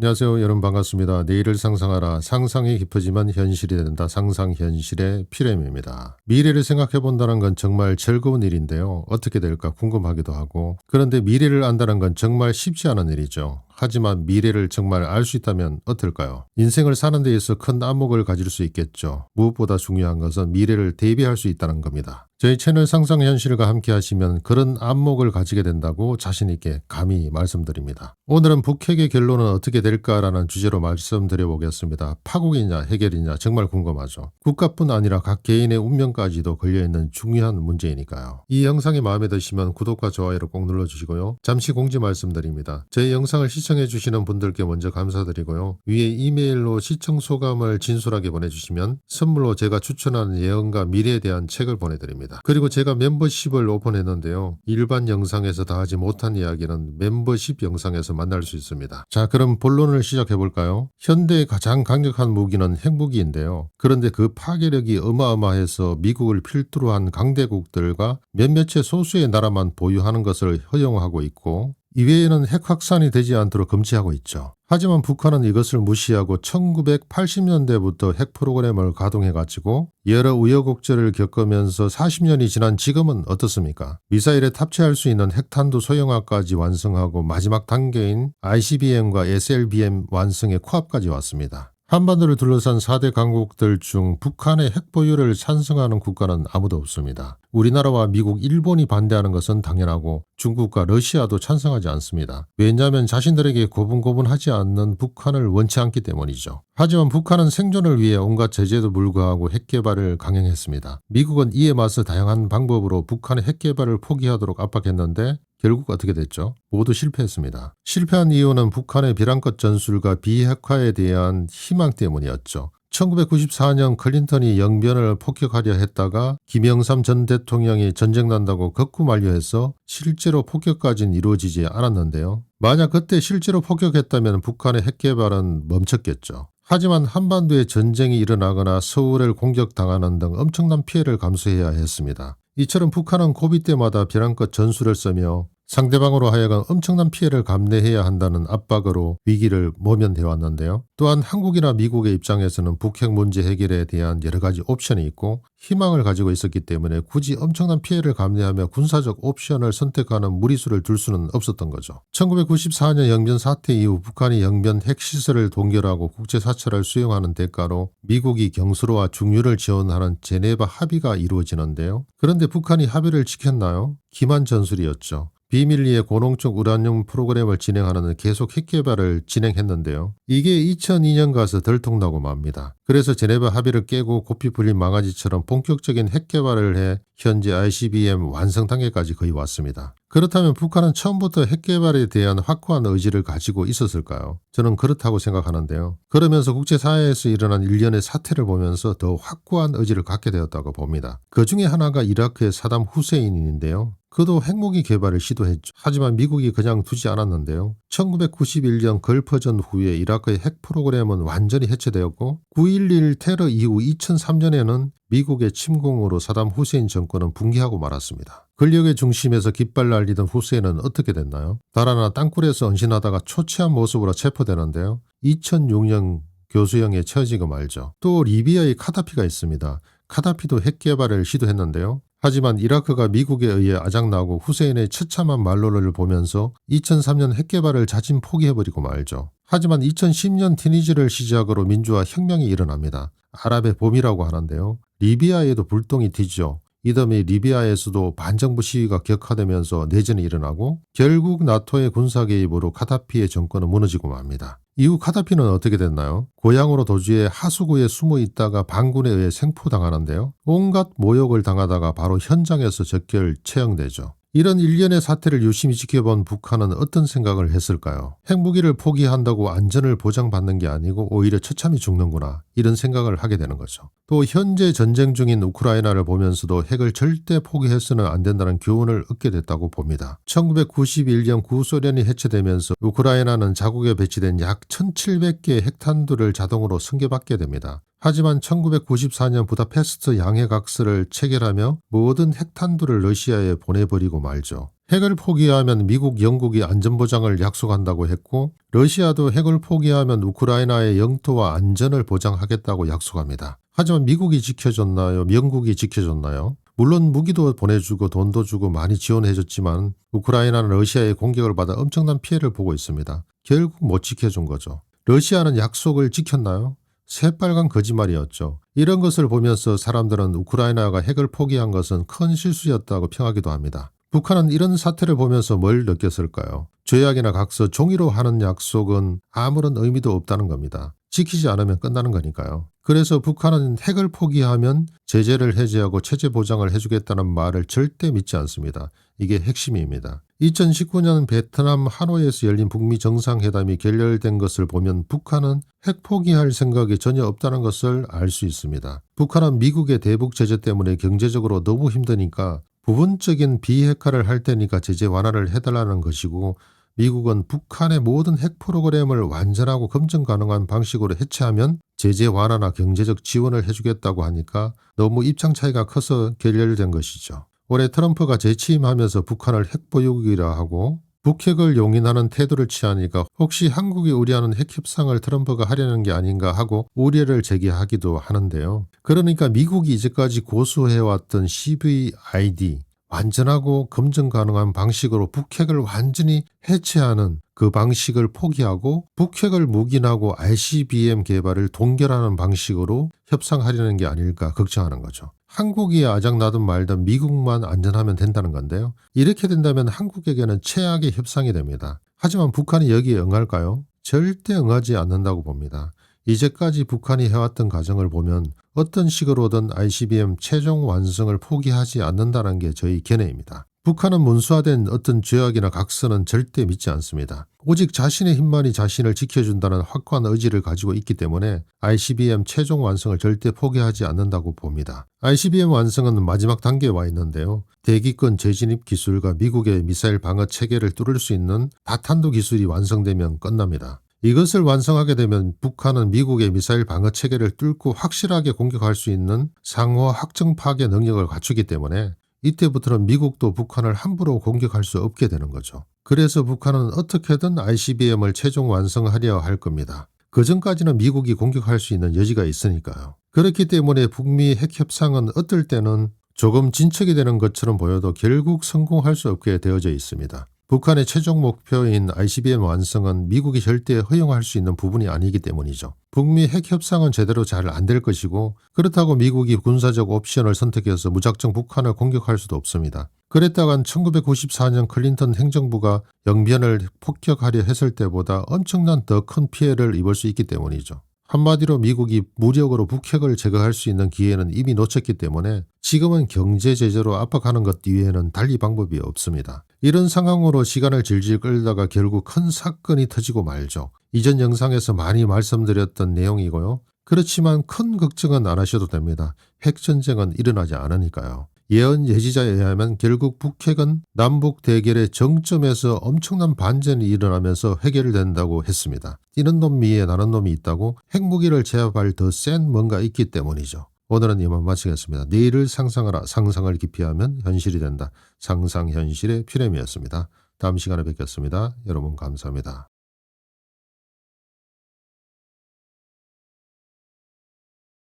안녕하세요. 여러분 반갑습니다. 내일을 상상하라. 상상이 깊어지만 현실이 된다. 상상현실의 피레미입니다. 미래를 생각해 본다는 건 정말 즐거운 일인데요. 어떻게 될까 궁금하기도 하고, 그런데 미래를 안다는 건 정말 쉽지 않은 일이죠. 하지만 미래를 정말 알 수 있다면 어떨까요? 인생을 사는 데 있어 큰 안목을 가질 수 있겠죠. 무엇보다 중요한 것은 미래를 대비할 수 있다는 겁니다. 저희 채널 상상현실과 함께 하시면 그런 안목을 가지게 된다고 자신있게 감히 말씀드립니다. 오늘은 북핵의 결론은 어떻게 될까라는 주제로 말씀드려 보겠습니다. 파국이냐 해결이냐 정말 궁금하죠. 국가뿐 아니라 각 개인의 운명까지도 걸려있는 중요한 문제이니까요. 이 영상이 마음에 드시면 구독과 좋아요를 꼭 눌러주시고요. 잠시 공지 말씀드립니다. 저희 영상을 시청해 주시는 분들께 먼저 감사드리고요. 위에 이메일로 시청 소감을 진솔하게 보내주시면 선물로 제가 추천하는 예언과 미래에 대한 책을 보내드립니다. 그리고 제가 멤버십을 오픈했는데요. 일반 영상에서 다 하지 못한 이야기는 멤버십 영상에서 만날 수 있습니다. 자, 그럼 본론을 시작해 볼까요? 현대의 가장 강력한 무기는 핵무기인데요. 그런데 그 파괴력이 어마어마해서 미국을 필두로 한 강대국들과 몇몇의 소수의 나라만 보유하는 것을 허용하고 있고, 이외에는 핵 확산이 되지 않도록 금지하고 있죠. 하지만 북한은 이것을 무시하고 1980년대부터 핵 프로그램을 가동해가지고 여러 우여곡절을 겪으면서 40년이 지난 지금은 어떻습니까? 미사일에 탑재할 수 있는 핵탄두 소형화까지 완성하고 마지막 단계인 ICBM과 SLBM 완성의 코앞까지 왔습니다. 한반도를 둘러싼 4대 강국들 중 북한의 핵 보유를 찬성하는 국가는 아무도 없습니다. 우리나라와 미국, 일본이 반대하는 것은 당연하고 중국과 러시아도 찬성하지 않습니다. 왜냐하면 자신들에게 고분고분하지 않는 북한을 원치 않기 때문이죠. 하지만 북한은 생존을 위해 온갖 제재도 불구하고 핵 개발을 강행했습니다. 미국은 이에 맞서 다양한 방법으로 북한의 핵 개발을 포기하도록 압박했는데 결국 어떻게 됐죠? 모두 실패했습니다. 실패한 이유는 북한의 벼랑끝 전술과 비핵화에 대한 희망 때문이었죠. 1994년 클린턴이 영변을 폭격하려 했다가 김영삼 전 대통령이 전쟁 난다고 극구 만류해서 실제로 폭격까지는 이루어지지 않았는데요. 만약 그때 실제로 폭격했다면 북한의 핵 개발은 멈췄겠죠. 하지만 한반도에 전쟁이 일어나거나 서울을 공격당하는 등 엄청난 피해를 감수해야 했습니다. 이처럼 북한은 고비 때마다 벼랑끝 전술을 쓰며 상대방으로 하여금 엄청난 피해를 감내해야 한다는 압박으로 위기를 모면해 왔는데요. 또한 한국이나 미국의 입장에서는 북핵 문제 해결에 대한 여러 가지 옵션이 있고 희망을 가지고 있었기 때문에 굳이 엄청난 피해를 감내하며 군사적 옵션을 선택하는 무리수를 둘 수는 없었던 거죠. 1994년 영변 사태 이후 북한이 영변 핵시설을 동결하고 국제사찰을 수용하는 대가로 미국이 경수로와 중유를 지원하는 제네바 합의가 이루어지는데요. 그런데 북한이 합의를 지켰나요? 기만 전술이었죠. 비밀리에 고농축 우라늄 프로그램을 진행하는 계속 핵 개발을 진행했는데요. 이게 2002년 가서 들통나고 맙니다. 그래서 제네바 합의를 깨고 고삐 풀린 망아지처럼 본격적인 핵 개발을 해 현재 ICBM 완성 단계까지 거의 왔습니다. 그렇다면 북한은 처음부터 핵 개발에 대한 확고한 의지를 가지고 있었을까요? 저는 그렇다고 생각하는데요. 그러면서 국제사회에서 일어난 일련의 사태를 보면서 더 확고한 의지를 갖게 되었다고 봅니다. 그 중에 하나가 이라크의 사담 후세인인데요. 그도 핵무기 개발을 시도했죠. 하지만 미국이 그냥 두지 않았는데요. 1991년 걸퍼전 후에 이라크의 핵 프로그램은 완전히 해체되었고 9.11 테러 이후 2003년에는 미국의 침공으로 사담 후세인 정권은 붕괴하고 말았습니다. 권력의 중심에서 깃발 날리던 후세인은 어떻게 됐나요? 달아나 땅굴에서 언신하다가 초췌한 모습으로 체포되는데요. 2006년 교수형에 처지고 말죠. 또 리비아의 카다피가 있습니다. 카다피도 핵 개발을 시도했는데요. 하지만 이라크가 미국에 의해 아작나고 후세인의 처참한 말로를 보면서 2003년 핵 개발을 자진 포기해버리고 말죠. 하지만 2010년 티니지를 시작으로 민주화 혁명이 일어납니다. 아랍의 봄이라고 하는데요. 리비아에도 불똥이 튀죠. 이듬해 리비아에서도 반정부 시위가 격화되면서 내전이 일어나고 결국 나토의 군사 개입으로 카다피의 정권은 무너지고 맙니다. 이후 카다피는 어떻게 됐나요? 고향으로 도주해 하수구에 숨어 있다가 반군에 의해 생포당하는데요. 온갖 모욕을 당하다가 바로 현장에서 적결 처형되죠. 이런 일련의 사태를 유심히 지켜본 북한은 어떤 생각을 했을까요? 핵무기를 포기한다고 안전을 보장받는 게 아니고 오히려 처참히 죽는구나, 이런 생각을 하게 되는 거죠. 또 현재 전쟁 중인 우크라이나를 보면서도 핵을 절대 포기해서는 안 된다는 교훈을 얻게 됐다고 봅니다. 1991년 구소련이 해체되면서 우크라이나는 자국에 배치된 약 1700개의 핵탄두를 자동으로 승계받게 됩니다. 하지만 1994년 부다페스트 양해각서를 체결하며 모든 핵탄두를 러시아에 보내버리고 말죠. 핵을 포기하면 미국, 영국이 안전보장을 약속한다고 했고 러시아도 핵을 포기하면 우크라이나의 영토와 안전을 보장하겠다고 약속합니다. 하지만 미국이 지켜줬나요? 영국이 지켜줬나요? 물론 무기도 보내주고 돈도 주고 많이 지원해줬지만 우크라이나는 러시아의 공격을 받아 엄청난 피해를 보고 있습니다. 결국 못 지켜준 거죠. 러시아는 약속을 지켰나요? 새빨간 거짓말이었죠. 이런 것을 보면서 사람들은 우크라이나가 핵을 포기한 것은 큰 실수였다고 평하기도 합니다. 북한은 이런 사태를 보면서 뭘 느꼈을까요? 조약이나 각서, 종이로 하는 약속은 아무런 의미도 없다는 겁니다. 지키지 않으면 끝나는 거니까요. 그래서 북한은 핵을 포기하면 제재를 해제하고 체제 보장을 해주겠다는 말을 절대 믿지 않습니다. 이게 핵심입니다. 2019년 베트남 하노이에서 열린 북미 정상회담이 결렬된 것을 보면 북한은 핵 포기할 생각이 전혀 없다는 것을 알 수 있습니다. 북한은 미국의 대북 제재 때문에 경제적으로 너무 힘드니까 부분적인 비핵화를 할 테니까 제재 완화를 해달라는 것이고 미국은 북한의 모든 핵 프로그램을 완전하고 검증 가능한 방식으로 해체하면 제재 완화나 경제적 지원을 해주겠다고 하니까 너무 입장 차이가 커서 결렬된 것이죠. 올해 트럼프가 재취임하면서 북한을 핵보유국이라 하고 북핵을 용인하는 태도를 취하니까 혹시 한국이 우려하는 핵 협상을 트럼프가 하려는 게 아닌가 하고 우려를 제기하기도 하는데요. 그러니까 미국이 이제까지 고수해왔던 CVID 완전하고 검증 가능한 방식으로 북핵을 완전히 해체하는 그 방식을 포기하고 북핵을 묵인하고 ICBM 개발을 동결하는 방식으로 협상하려는 게 아닐까 걱정하는 거죠. 한국이 아작나든 말든 미국만 안전하면 된다는 건데요. 이렇게 된다면 한국에게는 최악의 협상이 됩니다. 하지만 북한이 여기에 응할까요? 절대 응하지 않는다고 봅니다. 이제까지 북한이 해왔던 과정을 보면 어떤 식으로든 ICBM 최종 완성을 포기하지 않는다는 게 저희 견해입니다. 북한은 문수화된 어떤 조약이나 각서는 절대 믿지 않습니다. 오직 자신의 힘만이 자신을 지켜준다는 확고한 의지를 가지고 있기 때문에 ICBM 최종 완성을 절대 포기하지 않는다고 봅니다. ICBM 완성은 마지막 단계에 와 있는데요. 대기권 재진입 기술과 미국의 미사일 방어 체계를 뚫을 수 있는 다탄도 기술이 완성되면 끝납니다. 이것을 완성하게 되면 북한은 미국의 미사일 방어 체계를 뚫고 확실하게 공격할 수 있는 상호 확정 파괴 능력을 갖추기 때문에 이때부터는 미국도 북한을 함부로 공격할 수 없게 되는 거죠. 그래서 북한은 어떻게든 ICBM을 최종 완성하려 할 겁니다. 그 전까지는 미국이 공격할 수 있는 여지가 있으니까요. 그렇기 때문에 북미 핵협상은 어떨 때는 조금 진척이 되는 것처럼 보여도 결국 성공할 수 없게 되어져 있습니다. 북한의 최종 목표인 ICBM 완성은 미국이 절대 허용할 수 있는 부분이 아니기 때문이죠. 북미 핵협상은 제대로 잘 안 될 것이고 그렇다고 미국이 군사적 옵션을 선택해서 무작정 북한을 공격할 수도 없습니다. 그랬다간 1994년 클린턴 행정부가 영변을 폭격하려 했을 때보다 엄청난 더 큰 피해를 입을 수 있기 때문이죠. 한마디로 미국이 무력으로 북핵을 제거할 수 있는 기회는 이미 놓쳤기 때문에 지금은 경제 제재로 압박하는 것 이외에는 달리 방법이 없습니다. 이런 상황으로 시간을 질질 끌다가 결국 큰 사건이 터지고 말죠. 이전 영상에서 많이 말씀드렸던 내용이고요. 그렇지만 큰 걱정은 안 하셔도 됩니다. 핵전쟁은 일어나지 않으니까요. 예언 예지자에 의하면 결국 북핵은 남북 대결의 정점에서 엄청난 반전이 일어나면서 해결된다고 했습니다. 뛰는 놈 위에 나는 놈이 있다고 핵무기를 제압할 더 센 뭔가 있기 때문이죠. 오늘은 이만 마치겠습니다. 내일을 상상하라. 상상을 기피하면 현실이 된다. 상상현실의 피렘이었습니다. 다음 시간에 뵙겠습니다. 여러분 감사합니다.